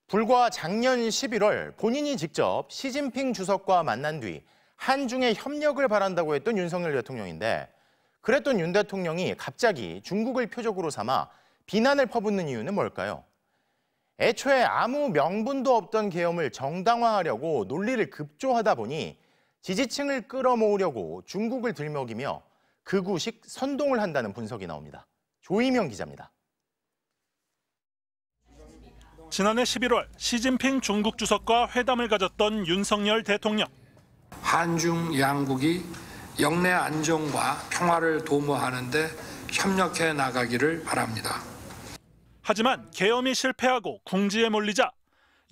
불과 작년 11월 본인이 직접 시진핑 주석과 만난 뒤 한중의 협력을 바란다고 했던 윤석열 대통령인데, 그랬던 윤 대통령이 갑자기 중국을 표적으로 삼아 비난을 퍼붓는 이유는 뭘까요? 애초에 아무 명분도 없던 계엄을 정당화하려고 논리를 급조하다 보니 지지층을 끌어모으려고 중국을 들먹이며 극우식 선동을 한다는 분석이 나옵니다. 조이명 기자입니다. 지난해 11월 시진핑 중국 주석과 회담을 가졌던 윤석열 대통령. 한중 양국이 영내 안정과 평화를 도모하는 데 협력해 나가기를 바랍니다. 하지만 계엄이 실패하고 궁지에 몰리자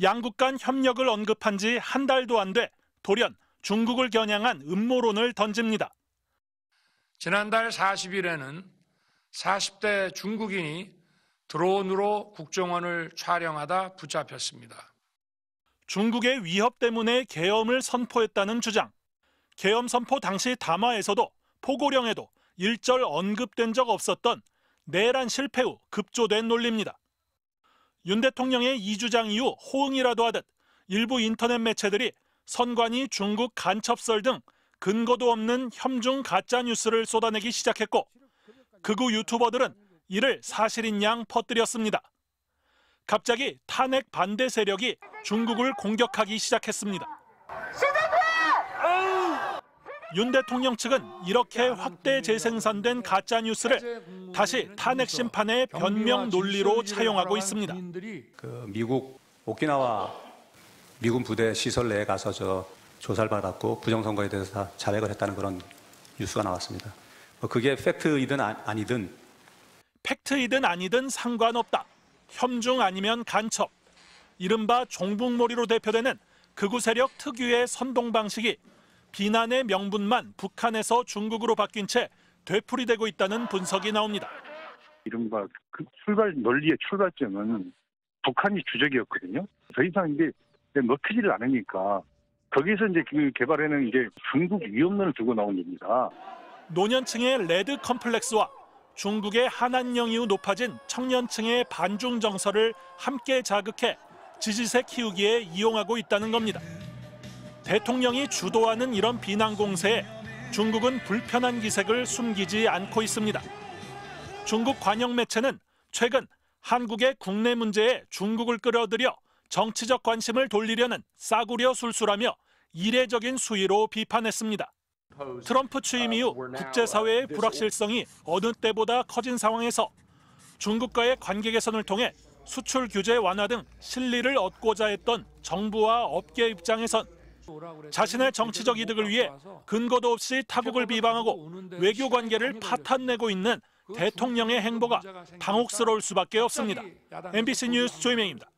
양국 간 협력을 언급한 지 한 달도 안 돼 돌연 중국을 겨냥한 음모론을 던집니다. 지난달 40일에는 40대 중국인이 드론으로 국정원을 촬영하다 붙잡혔습니다. 중국의 위협 때문에 계엄을 선포했다는 주장. 계엄 선포 당시 담화에서도 포고령에도 일절 언급된 적 없었던 내란 실패 후 급조된 논리입니다. 윤 대통령의 이 주장 이후 호응이라도 하듯 일부 인터넷 매체들이 선관위 중국 간첩설 등 근거도 없는 혐중 가짜 뉴스를 쏟아내기 시작했고, 극우 유튜버들은 이를 사실인 양 퍼뜨렸습니다. 갑자기 탄핵 반대 세력이 중국을 공격하기 시작했습니다. 윤 대통령 측은 이렇게 확대 재생산된 가짜 뉴스를 다시 탄핵 심판의 변명 논리로 차용하고 있습니다. 미국 오키나와 미군 부대 시설 내에 가서 조사를 받았고 부정선거에 대해서 자백을 했다는 그런 뉴스가 나왔습니다. 그게 팩트이든 아니든. 팩트이든 아니든 상관없다. 혐중 아니면 간첩. 이른바 종북몰이로 대표되는 극우 세력 특유의 선동 방식이 비난의 명분만 북한에서 중국으로 바뀐 채 되풀이되고 있다는 분석이 나옵니다. 이른바 그 논리의 출발점은 북한이 주적이었거든요. 더 이상 이제 먹히지를 않으니까 거기서 이제 그 개발해낸 이제 중국 위협론을 두고 나온 겁니다. 노년층의 레드 컴플렉스와 중국의 한한령 이후 높아진 청년층의 반중 정서를 함께 자극해 지지세 키우기에 이용하고 있다는 겁니다. 대통령이 주도하는 이런 비난 공세에 중국은 불편한 기색을 숨기지 않고 있습니다. 중국 관영 매체는 최근 한국의 국내 문제에 중국을 끌어들여 정치적 관심을 돌리려는 싸구려 술수라며 이례적인 수위로 비판했습니다. 트럼프 취임 이후 국제사회의 불확실성이 어느 때보다 커진 상황에서 중국과의 관계 개선을 통해 수출 규제 완화 등 실리를 얻고자 했던 정부와 업계 입장에선 자신의 정치적 이득을 위해 근거도 없이 타국을 비방하고 외교 관계를 파탄내고 있는 대통령의 행보가 당혹스러울 수밖에 없습니다. MBC 뉴스 조이명입니다.